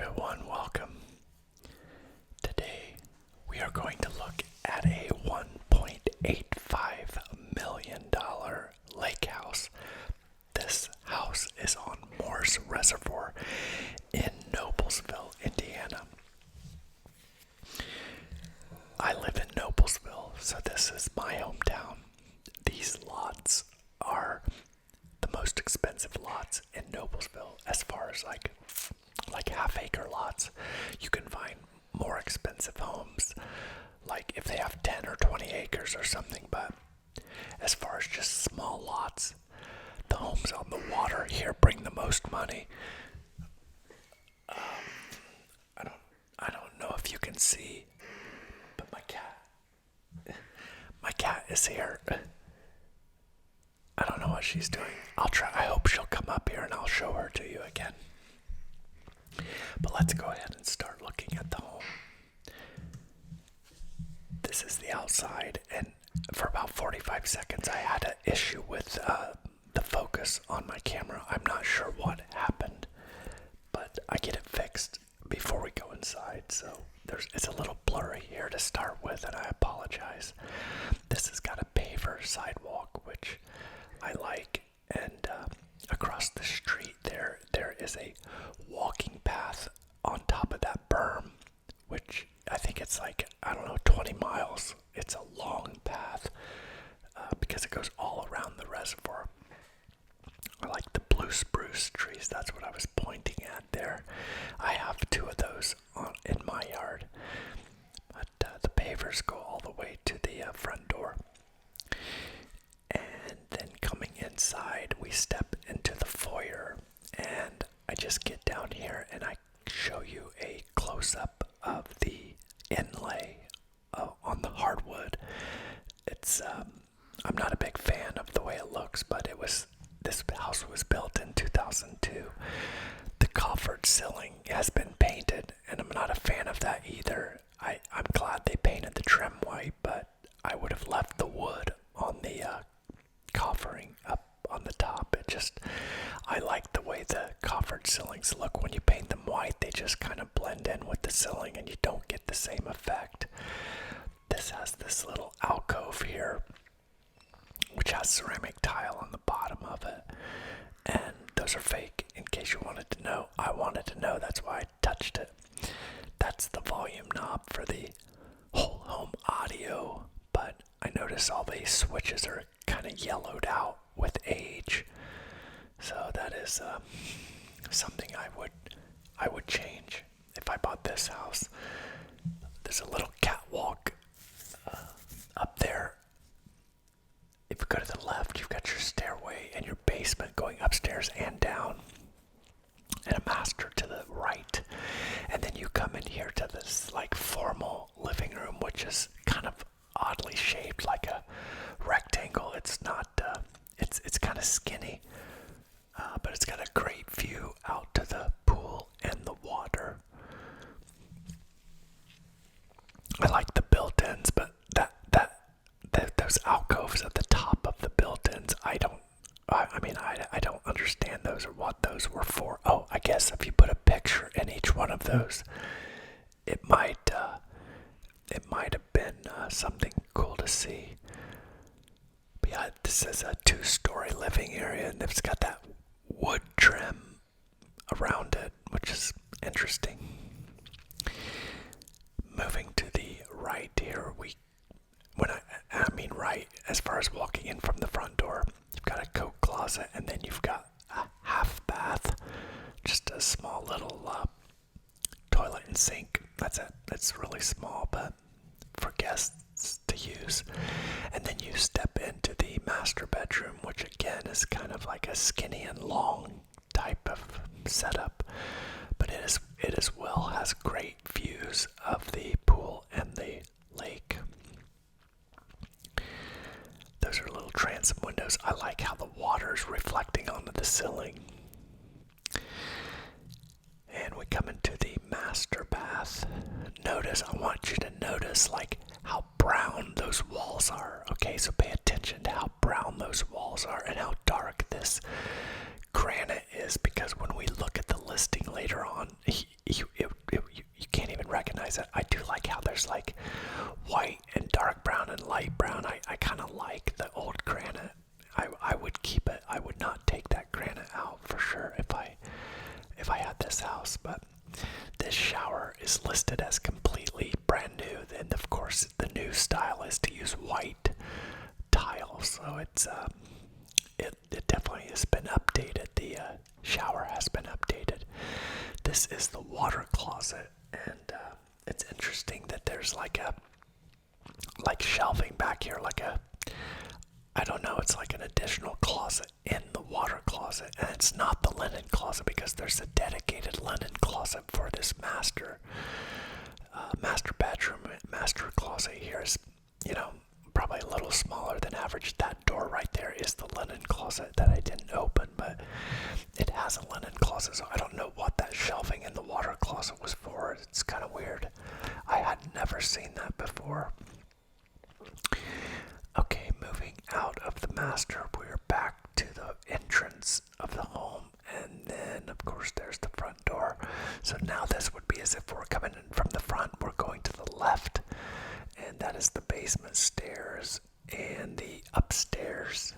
everyone, welcome. Today we are going to look at a $1.85 million lake house. This house is on Morse Reservoir in Noblesville, Indiana. I live in Noblesville, so this is my hometown. These lots are the most expensive lots in Noblesville as far as like half-acre lots. You can find more expensive homes, like if they have 10 or 20 acres or something, but as far as just small lots, the homes on the water here bring the most money. I don't know if you can see, but my cat is here. I don't know what she's doing. I hope she'll come up here and I'll show her to you again. But let's go ahead and start looking at the home. This is the outside, and for about 45 seconds I had an issue with the focus on my camera. I'm not sure what happened, but I get it fixed before we go inside, so it's a little blurry here to start with, and I apologize. This has got a paver sidewalk, which I like, and across the street there is a walking path on top of that berm, which I think it's 20 miles. It's a long path because it goes all around the reservoir. I like the blue spruce trees. That's what I was pointing at there. I have two of those in my yard, but the pavers go all the way to the front door. And then coming inside, we step into the foyer, and I just get down here and I show you a close-up of the inlay on the hardwood. It's I'm not a big fan of the way it looks, but this house was built in 2002. The coffered ceiling has been painted, and I'm not a fan of that either. I'm glad they painted the trim white, but I would have left the wood on the coffering up on the top. I like the way the coffered ceilings look. When you paint them white, they just kind of blend in with the ceiling and you don't get the same effect. This has this little alcove here, which has ceramic tile on the bottom of it, and those are fake, in case you wanted to know. I wanted to know, that's why I touched it. That's the volume knob for the whole home audio, but I notice all these switches are kind of yellowed out with age, so that is something I would change if I bought this house. There's a little catwalk up there. If you go to the left, you've got your stairway and your basement going upstairs and down, and a master to the right. And then you come in here to this formal living room, which is kind of oddly shaped like a rectangle. It's not it's kind of skinny, but it's got a great view out to the pool and the water. I like the built-ins, but those alcoves at the top of the built-ins, I don't understand those or what those were for. Oh, I guess if you put a picture in each one of those, it might have been something cool to see. But yeah, this is a 2-story living area, and it's got that wood trim around it, which is interesting. Moving to the right here, right, as far as walking in from the front door, you've got a coat closet, and then you've got a half bath, just a small little toilet and sink. That's it. It's really small, but for guests to use. And then you step into the master bedroom, which again is kind of like a skinny and long type of setup, but it as well has great views of the pool and the lake. Those are little transom windows. I like how the water is reflecting onto the ceiling. And we come into the master bath. I want you to notice how brown those walls are. Okay, so pay attention to how brown those walls are and how dark this granite is, because when we look at the listing later on, customize it. I do like how there's like white and dark brown and light brown. I kind of like the old granite. I would keep it. I would not take that granite out for sure if I had this house. But this shower is listed as completely brand new. And of course, the new style is to use white tile. So it definitely has been updated. The shower has been updated. This is the water closet, and it's interesting that there's like shelving back here, I don't know, it's like an additional closet in the water closet, and it's not the linen closet because there's a dedicated linen closet for this master bedroom. Master closet here is, probably a little smaller than average. That door right there is the linen closet that I didn't open, but it has a linen closet, so I don't know what that shelving in the water closet was for. It's kind of weird. I had never seen that before. Okay, moving out of the master, we're back to the entrance of the home, and then of course there's the front door. So now this would be as if we're coming in from the front, we're going to the left, and that is the basement stairs and the upstairs,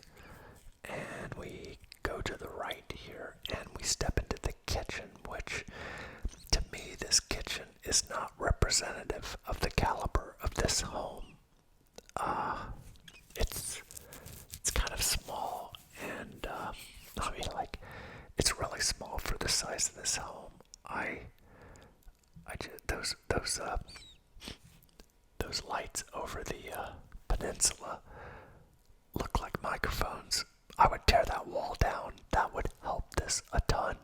and we go to the right here and we step into the kitchen, which to me this kitchen is not representative of the caliber of this home. It's kind of small, and it's really small for the size of this home. Those lights over the peninsula look like microphones. I would tear that wall down. That would help this a ton.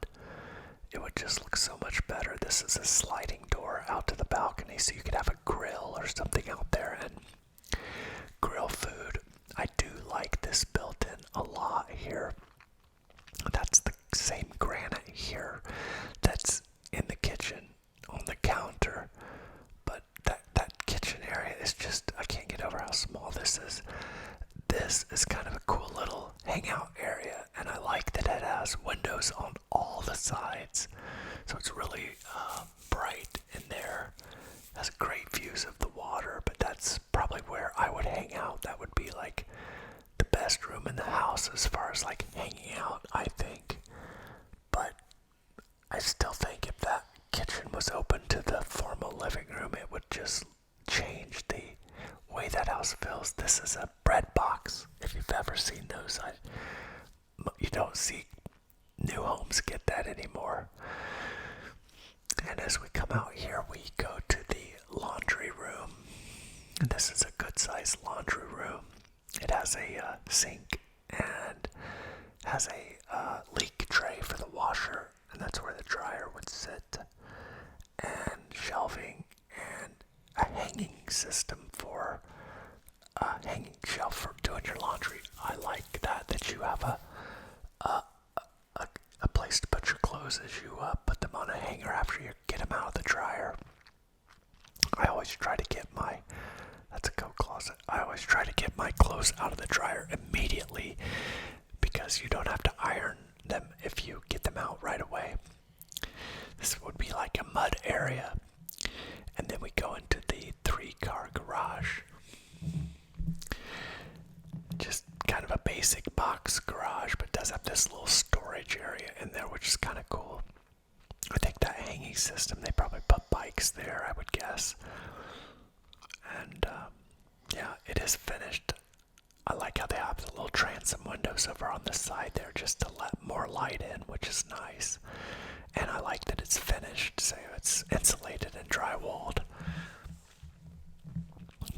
It would just look so much better. This is a sliding door out to the balcony, so you could have a grill or something out there and grill food. I do like this built-in a lot here. That's the same granite here that's in the kitchen on the counter, but that kitchen area is just, I can't get over how small this is. This is kind of a cool little hangout area, and I like that it has windows on all the sides, so it's really bright in there. It has great views of the water, but that's probably where I would hang out. That would be like the best room in the house as far as like hanging out, I think. But I still think if that kitchen was open to the formal living room, it would just change the way that house feels. This is a bread box. If you've ever seen those, you don't see new homes get that anymore. And as we come out here, we go to the laundry room. And this is a good sized laundry room. It has a sink and has a leak tray for the washer, and that's where the dryer would sit, and shelving and a hanging system for a hanging shelf for doing your laundry. I like that you have a place to put your clothes as you put them on a hanger after you get them out of the dryer. I always try to get that's a coat closet. I always try to get my clothes out of the dryer immediately because you don't have to iron them if you get them out right away. This would be like a mud area. And then we go into the 3-car garage. Just kind of a basic box garage, but does have this little storage area in there, which is kind of cool. I think that hanging system, they probably put bikes there, I would guess. And yeah, it is finished. I like how they have the little transom windows over on the side there just to let more light in, which is nice. And I like that it's finished, so it's insulated and drywalled.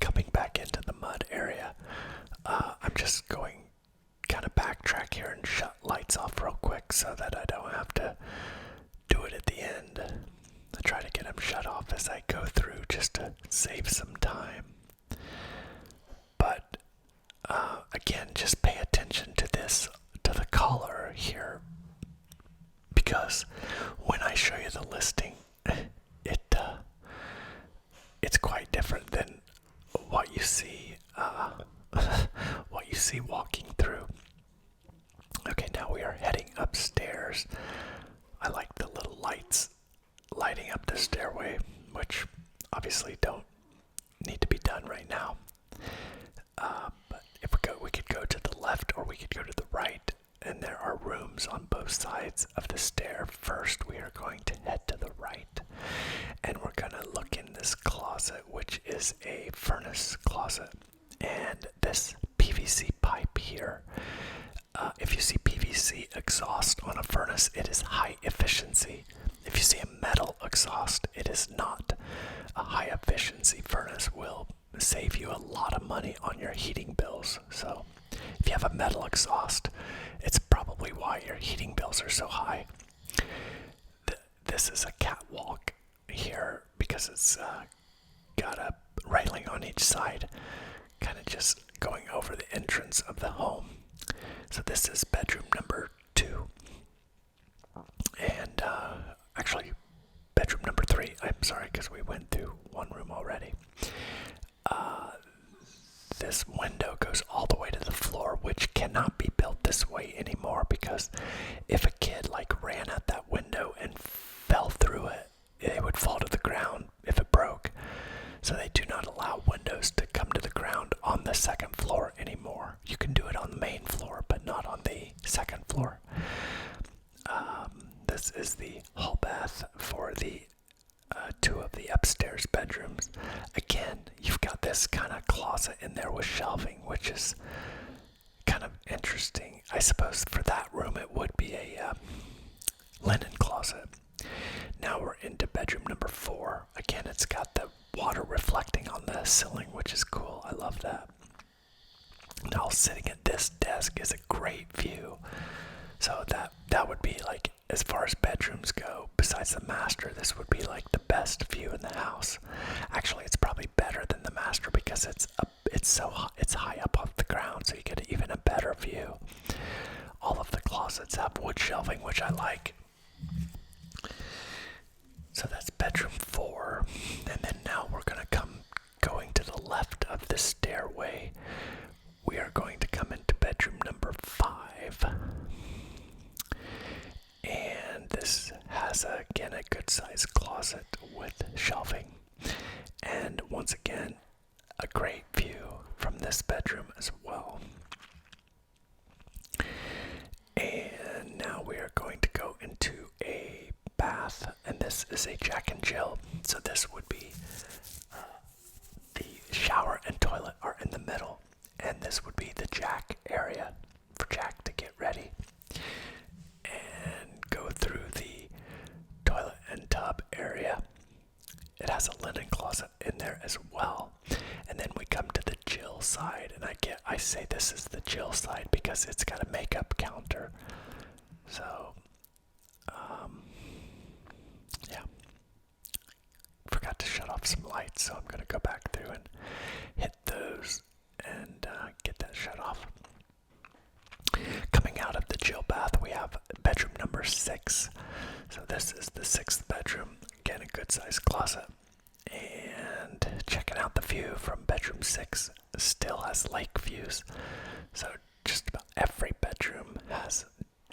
Coming back into the mud area, I'm just going kind of backtrack here and shut lights off real quick so that I don't have to do it at the end. I try to get them shut off as I go through just to save some time. But again, just pay attention to the color here, because when I show you the listing, it's quite different than what you see walking through. Okay, now we are heading upstairs. I like the little lights lighting up the stairway, which obviously don't need to be done right now. But if we could go to the left or we could go to the right, and there are rooms on both sides of the stair. First, we are going to head to the right, and we're going to look in this closet, which is a furnace closet. And this PVC pipe here, if you see PVC exhaust on a furnace, it is high efficiency. If you see a metal exhaust, it is not. A high efficiency furnace will save you a lot of money on your heating bills. So if you have a metal exhaust, it's probably why your heating bills are so high. This is a catwalk here because it's got a railing on each side, kind of just going over the entrance of the home. So this is bedroom number 2. And actually, bedroom number 3. I'm sorry, because we went through one room already. This window goes all the way to the floor, which cannot be built this way anymore, because if a kid ran at that window and fell through it, it would fall to the ground if it broke. So they do not allow windows to come to the ground on the second floor anymore. You can do it on the main floor, but not on the second floor. This is the hall bath for the 2 of the upstairs bedrooms. Again, you've got this kind of closet in there with shelving, which is kind of interesting. I suppose for that room it would be a linen closet. Now we're into bedroom number 4. Again, it's got the water reflecting on the ceiling, which is cool. I love that. Now sitting at this desk is a great view. So that would be as far as bedrooms go, besides the master, this would be the best view in the house. Actually, it's probably better than the master because it's high up off the ground, so you get even a better view. All of the closets have wood shelving, which I like. So that's bedroom 4, and then now we're going to the left of the stairway. We are going to come into bedroom number 5. And this has, again, a good-sized closet with shelving. And once again, a great view from this bedroom as well. And now we are going to go into a bath, and this is a Jack and Jill. So this would be the shower and toilet are in the middle, and this would be the Jack area for Jack to get ready and go through the toilet and tub area. It has a linen closet in there as well. And then we come to the Jill side, and I say this is the Jill side because it's got a makeup counter. So, yeah. Forgot to shut off some lights, so I'm going to go back through and hit those and get that shut off. Coming out of the Jill bath, we have bedroom number 6. So this is the 6th bedroom. Again, a good-sized closet. And checking out the view from bedroom 6, still has lake views. So just about every bedroom has,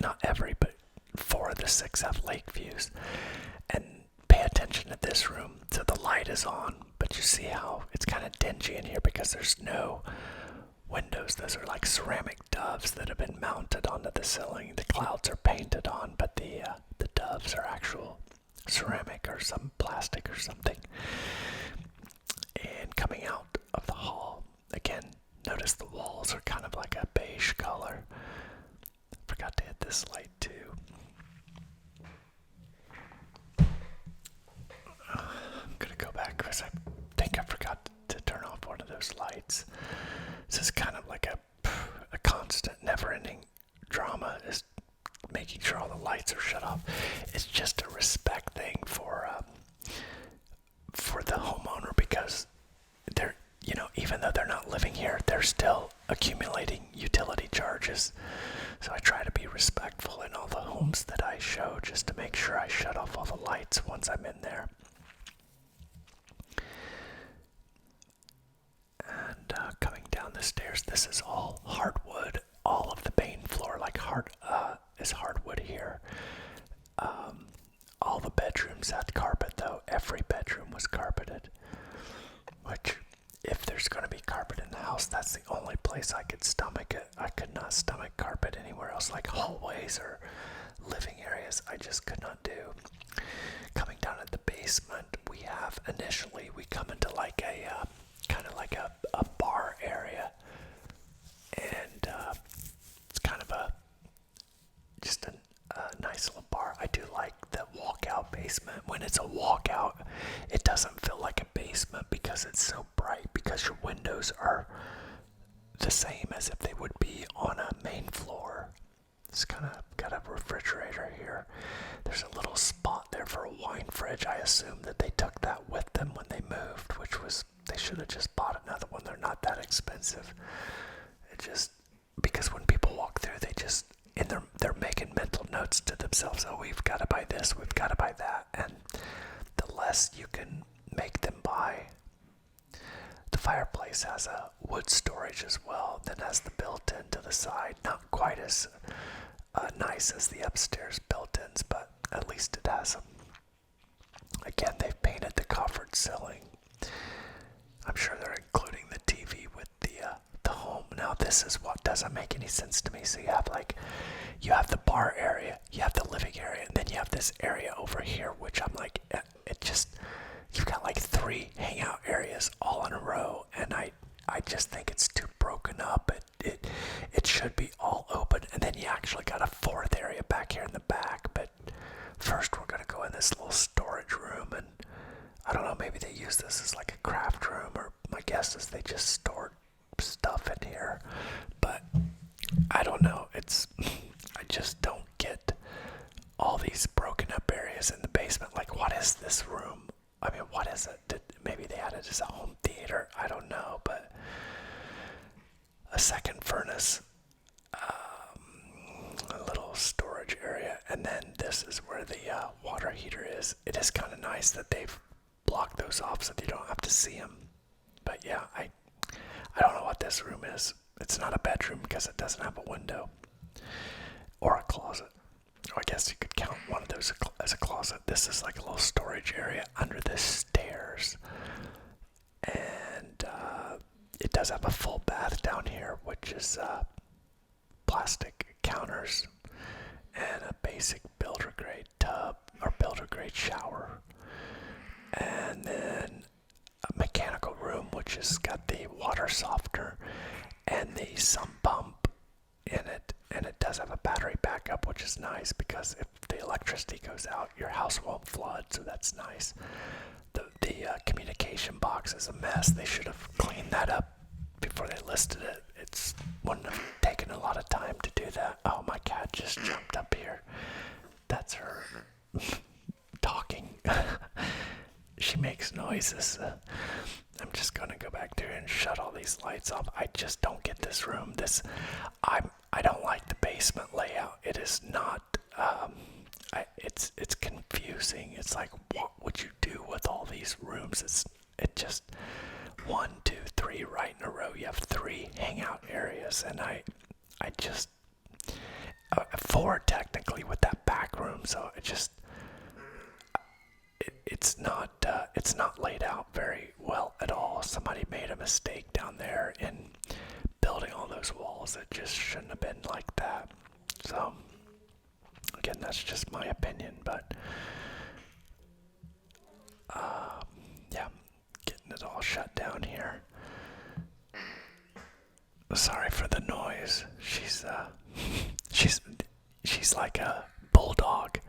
not every, but 4 of the 6 have lake views. And pay attention to this room. So the light is on, but you see how it's kind of dingy in here because there's no windows. Those are like ceramic doves that have been mounted onto the ceiling. The clouds are painted on, but the doves are actual ceramic or some plastic or something. And coming out of the hall, again, notice the walls are kind of like a beige color. Forgot to hit this light too. I'm gonna go back because I think I forgot to turn off one of those lights. This is kind of like a constant, never-ending drama, is making sure all the lights are shut off. It's just a respect thing for the homeowner, because they're, even though they're not living here, they're still accumulating utility charges. So I try to be respectful in all the homes that I show, just to make sure I shut off all the lights once I'm in there. And coming down the stairs, this is all hardwood. All of the main floor, is hardwood here. All the bedrooms had carpet, though. Every bedroom was carpeted. which, if there's going to be carpet in the house, that's the only place I could stomach it. I could not stomach carpet anywhere else, like hallways or living areas. I just could not do. Coming down at the basement, we come into like a kind of like a bar area, and it's kind of just a nice little bar. I do like the walkout basement. When it's a walkout, it doesn't feel like a basement because it's so bright, because your windows are the same as if they would be on a main floor. It's kind of got a refrigerator here. There's a little spot there for a wine fridge. I assume that they took that with them when they moved, which was, they should have just bought another one. They're not that expensive. It just, because when people walk through, they just, and they're making mental notes to themselves. Oh, we've got to buy this, we've got to buy that. And the less you can make them buy. The fireplace has a wood storage as well that has the built-in to the side. Not quite as nice as the upstairs built-ins, but at least it has them. Again, they've painted the coffered ceiling. I'm sure they're including the TV with the home. Now, this is what doesn't make any sense to me. So you have the bar area, you have the living area, and then you have this area over here, which I'm like, it just, you've got like 3 hangout areas all in a row, and I just think it's too broken up. It should be all open, and then you actually got a 4th area back here in the back. But first we're gonna go in this little storage room, and I don't know, maybe they use this as like a craft room, or my guess is they just stored stuff in here. But I don't know, I just don't get all these broken up areas in the basement. Like, what is this room? I mean, what is it? Maybe they had it as a home theater. I don't know, but a second furnace, a little storage area, and then this is where the water heater is. It is kind of nice that they've blocked those off so that you don't have to see them. But yeah, I don't know what this room is. It's not a bedroom because it doesn't have a window or a closet. Or I guess you could count one of those as a closet. This is like a little storage area under the stairs. And it does have a full bath down here, which is plastic counters and a basic builder grade tub or builder grade shower. And then a mechanical room, which has got the water softener and the sump pump in it. And it does have a battery backup, which is nice because if the electricity goes out, your house won't flood, so that's nice. The communication box is a mess. They should have cleaned that up before they listed it. It wouldn't have taken a lot of time to do that. Oh, my cat just jumped up here. That's her talking. She makes noises. I'm just gonna go back there and shut all these lights off. I just don't get this room. I don't like the basement layout. It is not. It's confusing. It's like, what would you do with all these rooms? It just 1, 2, 3 right in a row. You have 3 hangout areas, and I just 4 technically with that back room. So it's not laid out very well at all. Somebody made a mistake down there in building all those walls. It just shouldn't have been like that. So again, that's just my opinion, but yeah, getting it all shut down here. Sorry for the noise. She's like a bulldog.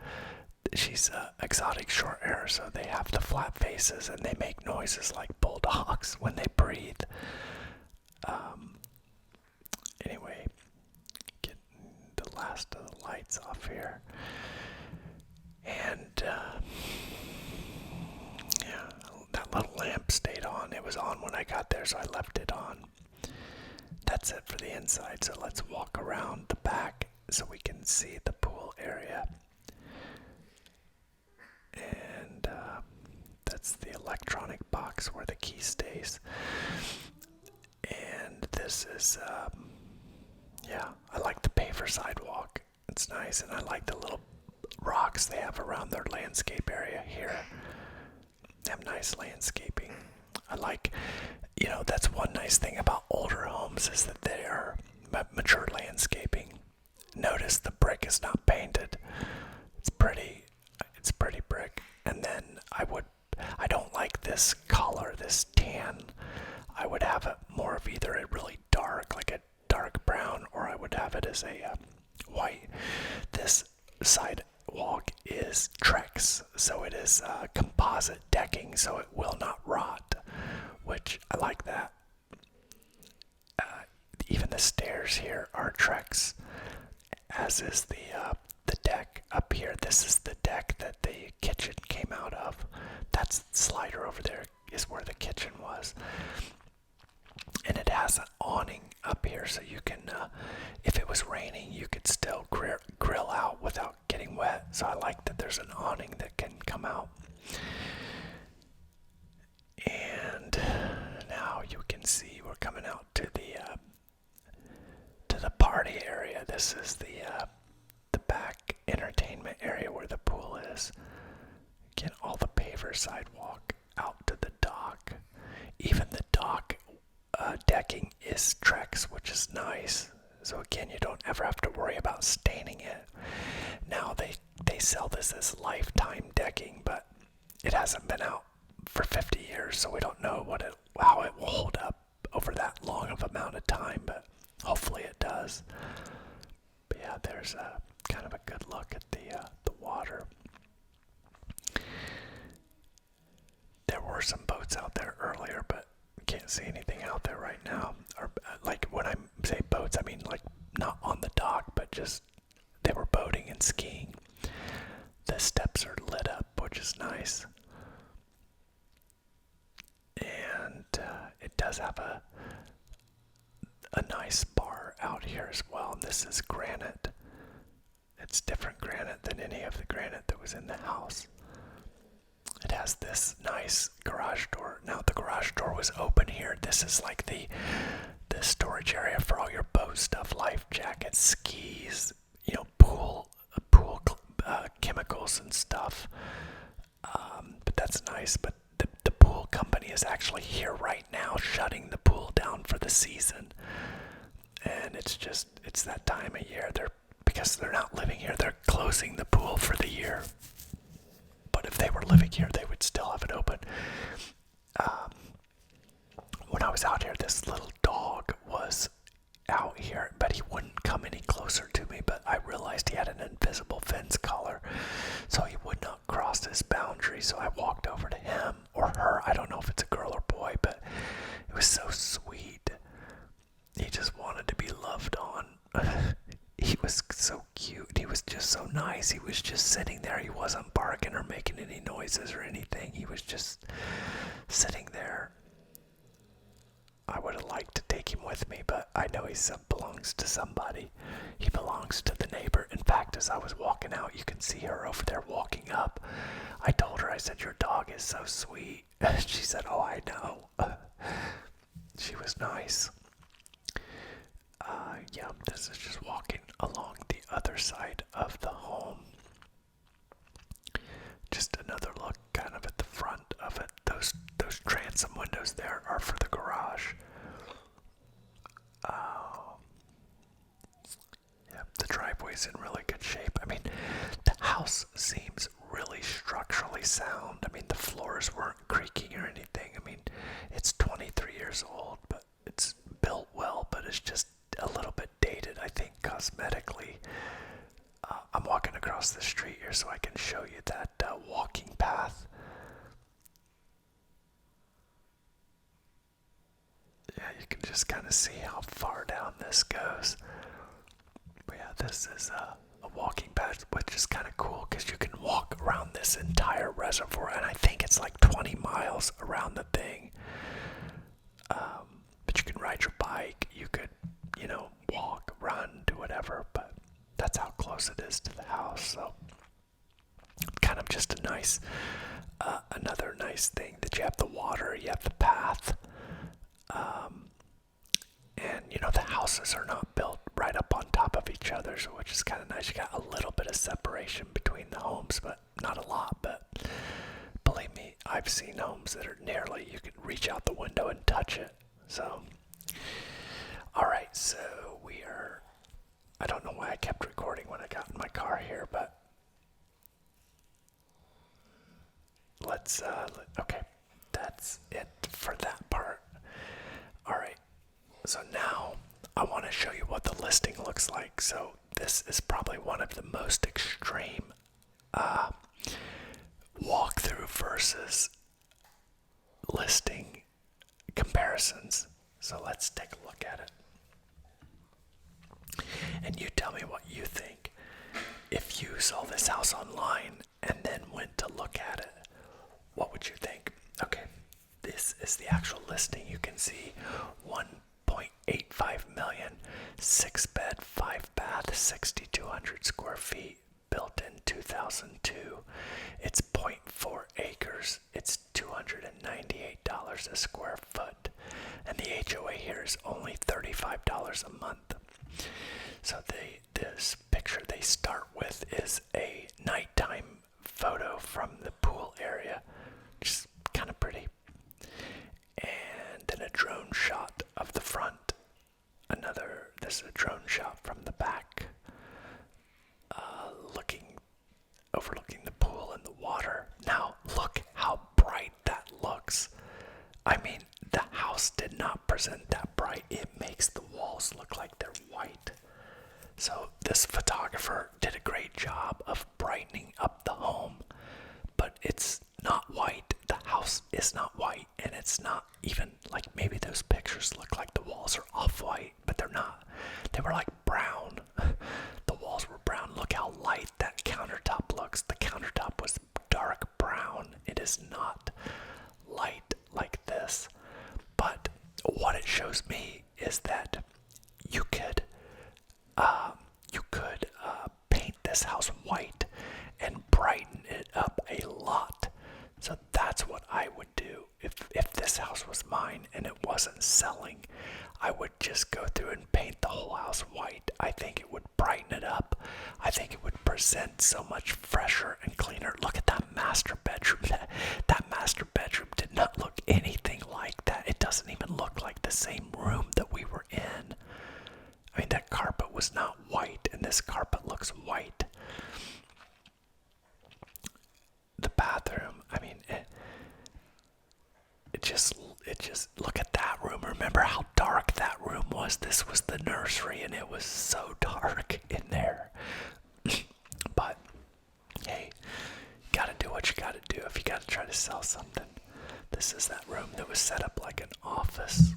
She's exotic short hair, so they have the flat faces and they make noises like bulldogs when they breathe. Anyway, getting the last of the lights off here. And yeah, that little lamp stayed on. It was on when I got there, so I left it on. That's it for the inside, so let's walk around the back so we can see the pool area. And that's the electronic box where the key stays. And this is, yeah, I like the paver sidewalk. It's nice, and I like the little rocks they have around their landscape area here. They have nice landscaping. I like, that's one nice thing about older homes is that they are mature landscaping. Notice the brick is not painted. It's pretty brick. And then I don't like this color, this tan. I would have it more of either a really dark, like a dark brown, or I would have it as a white. This sidewalk is Trex, so it is composite decking, so it will not rot, which I like that. Even the stairs here are Trex, as is the deck up here. This is the deck that the kitchen came out of. That's the slider over there is where the kitchen was. And it has an awning up here, so you can, if it was raining, you could still grill out without getting wet. So I like that there's an awning that can come out. And now you can see we're coming out to the party area. This is the back entertainment area where the pool is. Again, all the paver sidewalk out to the dock. Even the dock decking is Trex, which is nice. So again, you don't ever have to worry about staining it. Now they sell this as lifetime decking, but it hasn't been out for 50 years, so we don't know how it will hold up over that long of amount of time, but hopefully it does. But yeah, there's a kind of a good look at the water. There were some boats out there earlier, but can't see anything out there right now. Or like when I say boats, I mean like not on the dock, but just they were boating and skiing. The steps are lit up, which is nice. And it does have a nice bar out here as well. And this is granite. It's different granite than any of the granite that was in the house. It has this nice garage door. Now the garage door was open here. This is like the storage area for all your boat stuff, life jackets, skis, pool chemicals and stuff. But that's nice. But the pool company is actually here right now, shutting the pool down for the season. And it's that time of year. Because they're not living here, they're closing the pool for the year. But if they were living here, they would still have it open. When I was out here, this little dog was out here, but he wouldn't come any closer to me. But I realized he had an invisible fence collar, so he would not cross this boundary. So I walked over to him or her. I don't know if it's a girl or boy, but it was so sweet. He just wanted to be loved on. He was so cute. He was just so nice. He was just sitting there. He wasn't barking or making any noises or anything. He was just sitting there. I would have liked to take him with me, but I know he belongs to somebody. He belongs to the neighbor. In fact, as I was walking out, you can see her over there walking up. I told her, I said, "Your dog is so sweet." She said, "Oh, I know." She was nice. Yeah, this is just walking along the other side of the home. Just another look kind of at the front of it. Those transom windows there are for the garage. Yeah, the driveway's in really good shape. I mean, the house seems really structurally sound. I mean, the floors weren't creaking or anything. I mean, it's 23 years old, but it's built well, but it's just a little bit dated, I think, cosmetically. I'm walking across the street here so I can show you that walking path. Yeah, you can just kind of see how far down this goes. But yeah, this is a walking path, which is kind of cool because you can walk around this entire reservoir, and I think it's like 20 miles around the thing. But you can ride your bike, you could walk, run, do whatever, but that's how close it is to the house. So kind of just a nice, another nice thing that you have the water, you have the path, and the houses are not built right up on top of each other, so which is kind of nice. You got a little bit of separation between the homes, but not a lot. But believe me, I've seen homes that are nearly, you can reach out the window and touch it. So, alright, so I don't know why I kept recording when I got in my car here, but okay, that's it for that part. Alright, so now I want to show you what the listing looks like. So this is probably one of the most extreme walkthrough versus listing comparisons. So let's take a look at it. And you tell me what you think. If you saw this house online and then went to look at it, what would you think? Okay, this is the actual listing. You can see 1.85 million, 6-bed, 5-bath, 6,200 square feet, built in 2002. It's 0.4 acres. It's $298 a square foot. And the HOA here is only $35 a month. So this picture they start with is a nighttime photo from the pool area, which is kind of pretty. And then a drone shot of the front. This is a drone shot from the back, overlooking the pool and the water. Now look how bright that looks. I mean, the house did not present that bright. It makes the walls look like they're white. So this photographer did a great job of brightening up the home, but it's not white. The house is not white, and it's not even like, maybe those pictures look like the walls are off-white, but they're not. They were like brown. The walls were brown. Look how light that countertop looks. The countertop was dark brown. It is not light like this. But what it shows me is that you could paint this house white and brighten it up a lot. So that's what I would do if this house was mine and it wasn't selling. I would just go through and paint the whole house white. I think it would brighten it up. I think it would present so much fresher and cleaner. Look at that master bedroom. That master bedroom did not look anything like that. It doesn't even look like the same room that we were in. I mean, that carpet was not white, and this carpet looks white. The bathroom, I mean, it just look at that room. Remember how dark that room was? This was the nursery, and it was so dark in there. But hey, you gotta do what you gotta do if you gotta try to sell something. This is that room that was set up like an office.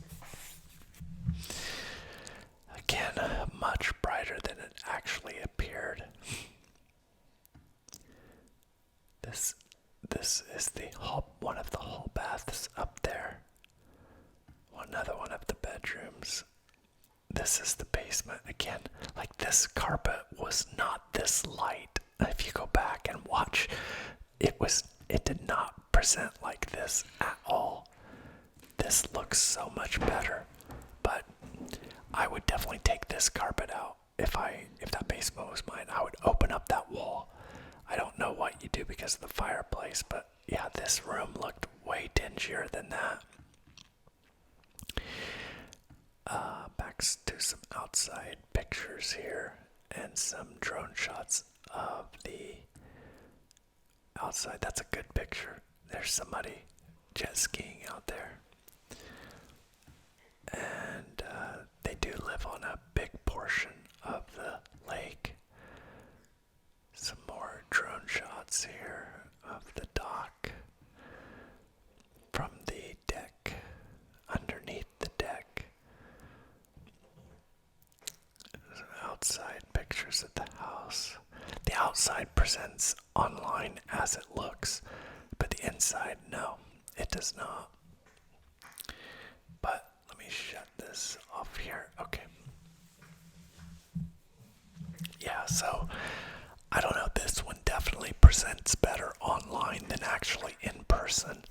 Again, much brighter than it actually appeared. This is one of the hall baths up there. Another one of the bedrooms. This is the basement. Again, like, this carpet was not this light. If you go back and watch, it did not present like this at all. This looks so much better. But I would definitely take this carpet out. If that basement was mine, I would open up that wall. I don't know what you do because of the fireplace, but yeah, this room looked way dingier than that. Back to some outside pictures here and some drone shots of the outside. That's a good picture. There's somebody jet skiing out there. And they do live on a big portion of the lake. Some more drone shots here of the dock from the deck, underneath the deck. Outside pictures of the house. The outside presents online as it looks, but the inside, no, it does not. But let me shut this off here. Okay. Yeah, so I don't know, this one definitely presents better online than actually in person.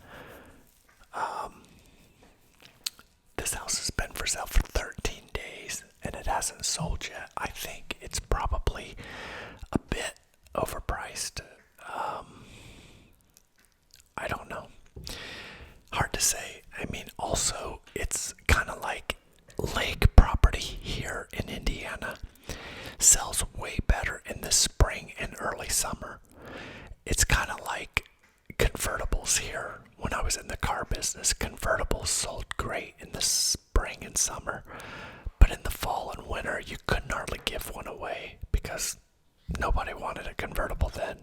This house has been for sale for 13 days and it hasn't sold yet. I think it's probably a bit overpriced. I don't know. to say, I mean, also, it's kind of like lake property here in Indiana sells way better in the spring and early summer. It's kind of like convertibles here. When I was in the car business, convertibles sold great in the spring and summer. But in the fall and winter, you couldn't hardly give one away because nobody wanted a convertible then.